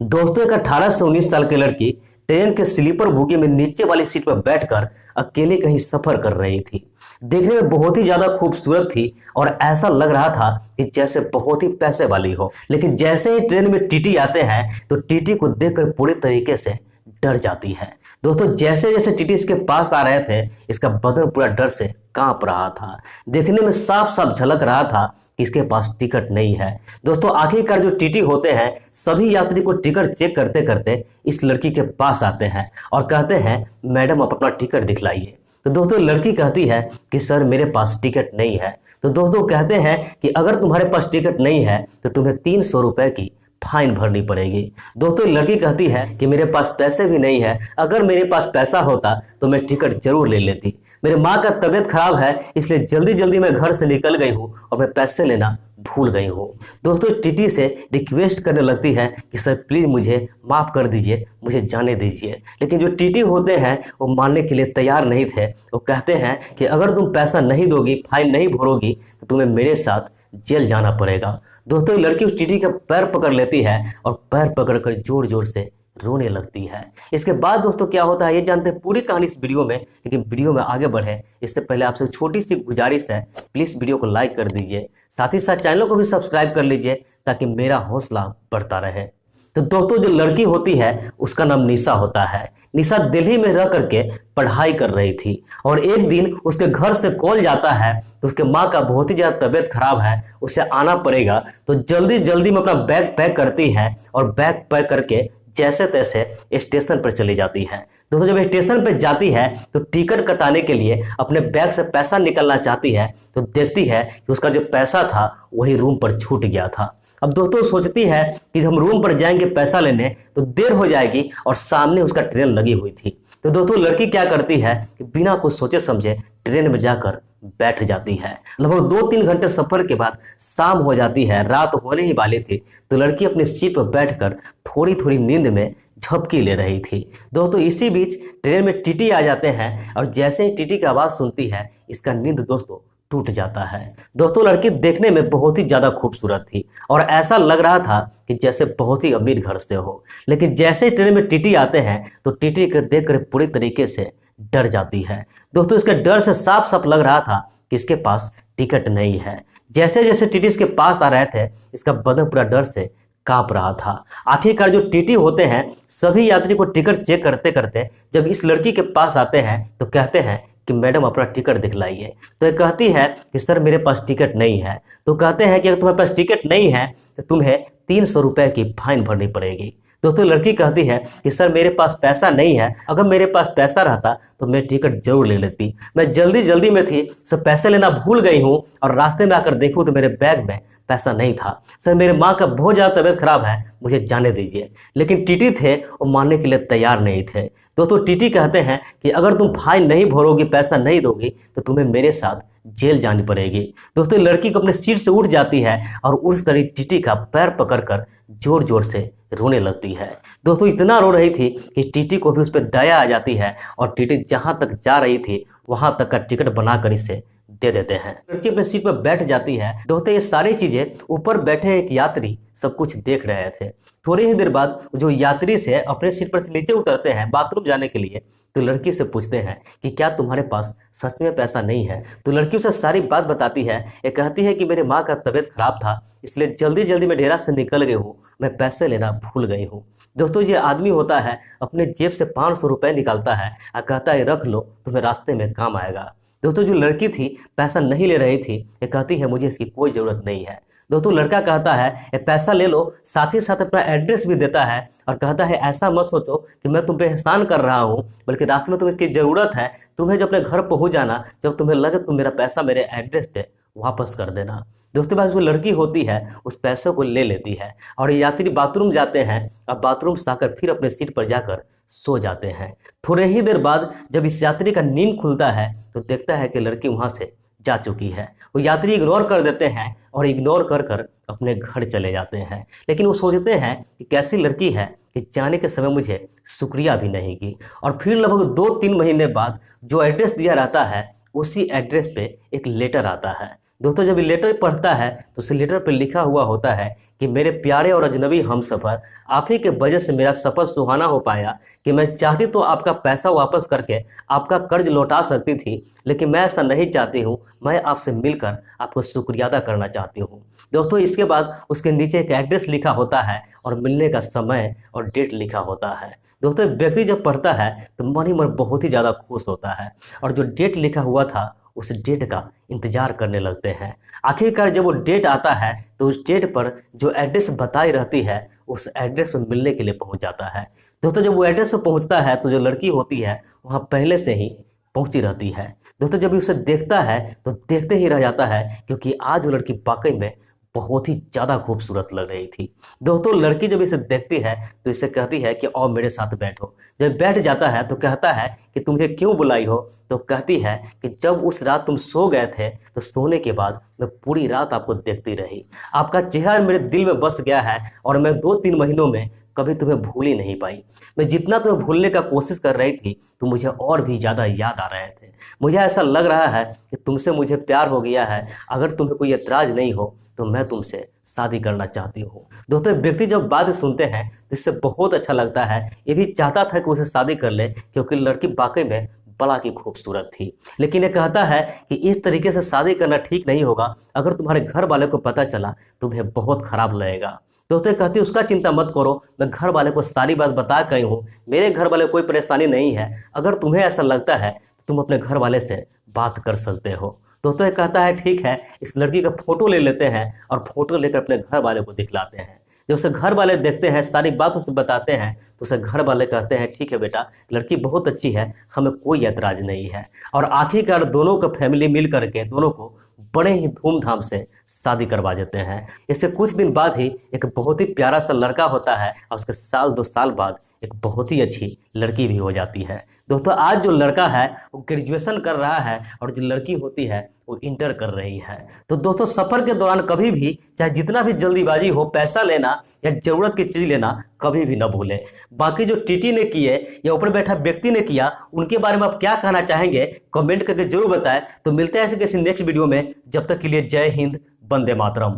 दोस्तों, एक 18 से 19 साल की लड़की ट्रेन के स्लीपर बोगी में नीचे वाली सीट पर बैठकर अकेले कहीं सफर कर रही थी। देखने में बहुत ही ज्यादा खूबसूरत थी और ऐसा लग रहा था कि जैसे बहुत ही पैसे वाली हो। लेकिन जैसे ही ट्रेन में टीटी आते हैं तो टीटी को देखकर पूरी तरीके से डर जाती है। दोस्तों, जैसे जैसे टीटी इसके पास आ रहे थे, इसका बदन पूरा डर से कांप रहा था। देखने में साफ साफ झलक रहा था कि इसके पास टिकट नहीं है। दोस्तों, आखिरकार जो टीटी होते हैं सभी यात्री को टिकट चेक करते करते इस लड़की के पास आते हैं और कहते हैं, मैडम आप अपना टिकट दिखलाइए। तो दोस्तों, लड़की कहती है कि सर मेरे पास टिकट नहीं है। तो दोस्तों कहते हैं कि अगर तुम्हारे पास टिकट नहीं है तो तुम्हें 300 रुपए की फाइन भरनी पड़ेगी। दोस्तों, लड़की कहती है कि मेरे पास पैसे भी नहीं है, अगर मेरे पास पैसा होता तो मैं टिकट जरूर ले लेती। मेरे माँ का तबीयत खराब है, इसलिए जल्दी जल्दी मैं घर से निकल गई हूँ और मैं पैसे लेना भूल गई हूँ। दोस्तों, टीटी से रिक्वेस्ट करने लगती है कि सर प्लीज मुझे माफ कर दीजिए, मुझे जाने दीजिए। लेकिन जो टीटी होते हैं वो मानने के लिए तैयार नहीं थे। वो कहते हैं कि अगर तुम पैसा नहीं दोगी, फाइन नहीं भरोगी तो तुम्हें मेरे साथ जेल जाना पड़ेगा। दोस्तों, लड़की उस टीटी का पैर पकड़ लेती है और पैर पकड़कर जोर जोर से रोने लगती है। इसके बाद दोस्तों क्या होता है ये जानते हैं पूरी कहानी इस वीडियो में। लेकिन वीडियो में आगे बढ़े इससे पहले आपसे छोटी सी गुजारिश है, प्लीज वीडियो को लाइक कर दीजिए, साथ ही साथ चैनल को भी सब्सक्राइब कर लीजिए ताकि मेरा हौसला बढ़ता रहे। तो दोस्तों, जो लड़की होती है उसका नाम निशा होता है। निशा दिल्ली में रह करके पढ़ाई कर रही थी और एक दिन उसके घर से कॉल जाता है तो उसके माँ का बहुत ही ज्यादा तबीयत खराब है, उसे आना पड़ेगा। तो जल्दी जल्दी में अपना बैग पैक करती है और बैग पैक करके जैसे तैसे स्टेशन पर चली जाती है। दोस्तों, जब स्टेशन पर जाती है तो टिकट कटाने के लिए अपने बैग से पैसा निकालना चाहती है तो देखती है कि उसका जो पैसा था वही रूम पर छूट गया था। अब दोस्तों सोचती है कि हम रूम पर जाएंगे पैसा लेने तो देर हो जाएगी और सामने उसका ट्रेन लगी हुई थी। तो दोस्तों लड़की क्या करती है कि बिना कुछ सोचे समझे ट्रेन में जाकर बैठ जाती है। लगभग 2-3 घंटे सफर के बाद शाम हो जाती है, रात होने ही वाली थी। तो लड़की अपनी सीट पर बैठकर थोड़ी थोड़ी नींद में झपकी ले रही थी। दोस्तों, इसी बीच ट्रेन में टीटी आ जाते हैं और जैसे ही टीटी की आवाज़ सुनती है इसका नींद दोस्तों टूट जाता है। दोस्तों, लड़की देखने में बहुत ही ज़्यादा खूबसूरत थी और ऐसा लग रहा था कि जैसे बहुत ही अमीर घर से हो। लेकिन जैसे ही ट्रेन में टीटी आते हैं तो टीटी को देखकर पूरी तरीके से डर जाती है। दोस्तों, इसके डर से साफ साफ लग रहा था कि इसके पास टिकट नहीं है। जैसे जैसे टीटी इसके पास आ रहे थे इसका बदन पूरा डर से कांप रहा था। आखिरकार जो टीटी होते हैं सभी यात्री को टिकट चेक करते करते जब इस लड़की के पास आते हैं तो कहते हैं कि मैडम अपना टिकट दिखलाइए। तो ये कहती है कि सर मेरे पास टिकट नहीं है। तो कहते हैं कि अगर तुम्हारे पास टिकट नहीं है तो तुम्हें 300 रुपए की फाइन भरनी पड़ेगी। दोस्तों, लड़की कहती है कि सर मेरे पास पैसा नहीं है, अगर मेरे पास पैसा रहता तो मैं टिकट जरूर ले लेती। मैं जल्दी जल्दी में थी, सब पैसे लेना भूल गई हूँ और रास्ते में आकर देखूँ तो मेरे बैग में पैसा नहीं था। सर मेरे माँ का बहुत ज़्यादा तबीयत खराब है, मुझे जाने दीजिए। लेकिन टीटी थे वो मानने के लिए तैयार नहीं थे। दोस्तों, टीटी कहते हैं कि अगर तुम फाइन नहीं भरोगी, पैसा नहीं दोगी तो तुम्हें मेरे साथ जेल जानी पड़ेगी। दोस्तों, लड़की को अपने सीट से उठ जाती है और उठ कर टीटी का पैर पकड़कर जोर जोर से रोने लगती है। दोस्तों, इतना रो रही थी कि टीटी को भी उस पर दया आ जाती है और टीटी जहां तक जा रही थी वहां तक का टिकट बनाकर इसे दे देते हैं। लड़की अपनी सीट पर बैठ जाती है। दोस्तों, ये सारी चीजें ऊपर बैठे एक यात्री सब कुछ देख रहे थे। थोड़ी ही देर बाद जो यात्री से अपने सीट पर से नीचे उतरते हैं बाथरूम जाने के लिए तो लड़की से पूछते हैं कि क्या तुम्हारे पास सच में पैसा नहीं है। तो लड़की उसे सारी बात बताती है। ये कहती है कि मेरे माँ का तबीयत खराब था इसलिए जल्दी जल्दी में डेरा से निकल गई हूँ, मैं पैसे लेना भूल गई हूँ। दोस्तों, ये आदमी होता है अपने जेब से 500 रुपए निकालता है और कहता है रख लो, तुम्हें रास्ते में काम आएगा। दोस्तों, जो लड़की थी पैसा नहीं ले रही थी, ये कहती है मुझे इसकी कोई ज़रूरत नहीं है। दोस्तों, लड़का कहता है ये पैसा ले लो, साथ ही साथ अपना एड्रेस भी देता है और कहता है ऐसा मत सोचो कि मैं तुम पे एहसान कर रहा हूँ, बल्कि रास्ते में तुम्हें इसकी ज़रूरत है, तुम्हें जब अपने घर पहुँच जाना, जब तुम्हें लगे तुम मेरा पैसा मेरे एड्रेस पे वापस कर देना। दोस्तों, पास जो लड़की होती है उस पैसे को ले लेती है और यात्री बाथरूम जाते हैं। अब बाथरूम से आकर फिर अपने सीट पर जाकर सो जाते हैं। थोड़े ही देर बाद जब इस यात्री का नींद खुलता है तो देखता है कि लड़की वहां से जा चुकी है। वो यात्री इग्नोर कर देते हैं और इग्नोर कर कर अपने घर चले जाते हैं। लेकिन वो सोचते हैं कि कैसी लड़की है कि जाने के समय मुझे शुक्रिया भी नहीं की। और फिर लगभग 2-3 महीने बाद जो एड्रेस दिया रहता है उसी एड्रेस पे एक लेटर आता है। दोस्तों जब ये लेटर पढ़ता है तो उस लेटर पर लिखा हुआ होता है कि मेरे प्यारे और अजनबी हमसफ़र, आप ही के वजह से मेरा सफ़र सुहाना हो पाया कि मैं चाहती तो आपका पैसा वापस करके आपका कर्ज लौटा सकती थी, लेकिन मैं ऐसा नहीं चाहती हूँ। मैं आपसे मिलकर आपको शुक्रिया अदा करना चाहती हूँ। दोस्तों इसके बाद उसके नीचे एक एड्रेस लिखा होता है और मिलने का समय और डेट लिखा होता है। दोस्तों व्यक्ति जब पढ़ता है तो मन ही मन बहुत ही ज़्यादा खुश होता है और जो डेट लिखा हुआ था उस डेट का इंतजार करने लगते हैं। आखिरकार जब वो डेट आता है तो उस डेट पर जो एड्रेस बताई रहती है उस एड्रेस पर मिलने के लिए पहुंच जाता है। दोस्तों जब वो एड्रेस पर पहुंचता है तो जो लड़की होती है वहाँ पहले से ही पहुंची रहती है। दोस्तों जब उसे देखता है तो देखते ही रह जाता है, क्योंकि आज वो लड़की वाकई में बहुत ही ज़्यादा खूबसूरत लग रही थी। दोस्तों लड़की जब इसे देखती है तो इसे कहती है कि आओ मेरे साथ बैठो। जब बैठ जाता है तो कहता है कि तुझे क्यों बुलाई हो, तो कहती है कि जब उस रात तुम सो गए थे तो सोने के बाद मैं पूरी रात आपको देखती रही। आपका चेहरा मेरे दिल में बस गया है और मैं 2-3 महीनों में कभी तुम्हें भूल ही नहीं पाई। मैं जितना तुम्हें भूलने का कोशिश कर रही थी तो मुझे और भी ज़्यादा याद आ रहे थे। मुझे ऐसा लग रहा है कि तुमसे मुझे प्यार हो गया है। अगर तुम्हें कोई एतराज़ नहीं हो तो मैं तुमसे शादी करना चाहती हूँ। दोस्तों व्यक्ति जब बात सुनते हैं तो इससे बहुत अच्छा लगता है। ये भी चाहता था कि उसे शादी कर ले, क्योंकि लड़की वाकई में बड़ा की खूबसूरत थी। लेकिन ये कहता है कि इस तरीके से शादी करना ठीक नहीं होगा। अगर तुम्हारे घर वाले को पता चला तुम्हें बहुत खराब लगेगा। दोस्तों कहती उसका चिंता मत करो, मैं घर वाले को सारी बात बता गई हूँ। मेरे घर वाले कोई परेशानी नहीं है। अगर तुम्हें ऐसा लगता है तो तुम अपने घर वाले से बात कर सकते हो। दोस्तों ये कहता है ठीक है। इस लड़की का फोटो ले लेते हैं और फोटो लेकर अपने घर वाले को दिखलाते हैं। जब उसे घर वाले देखते हैं, सारी बात उसे बताते हैं, तो उसे घर वाले कहते हैं ठीक है बेटा, लड़की बहुत अच्छी है, हमें कोई ऐतराज नहीं है। और आखिरकार दोनों का फैमिली मिल करके दोनों को बड़े ही धूमधाम से शादी करवा देते हैं। इससे कुछ दिन बाद ही एक बहुत ही प्यारा सा लड़का होता है और उसके 1-2 साल बाद एक बहुत ही अच्छी लड़की भी हो जाती है। दोस्तों आज जो लड़का है वो ग्रेजुएशन कर रहा है और जो लड़की होती है वो इंटर कर रही है। तो दोस्तों सफ़र के दौरान कभी भी चाहे जितना भी जल्दीबाजी हो, पैसा लेना या ज़रूरत की चीज़ लेना कभी भी ना भूलें। बाकी जो टीटी ने किए या ऊपर बैठा व्यक्ति ने किया, उनके बारे में आप क्या कहना चाहेंगे कमेंट करके जरूर बताएं। तो मिलते हैं ऐसे किसी नेक्स्ट वीडियो में। जब तक के लिए जय हिंद, वंदे मातरम।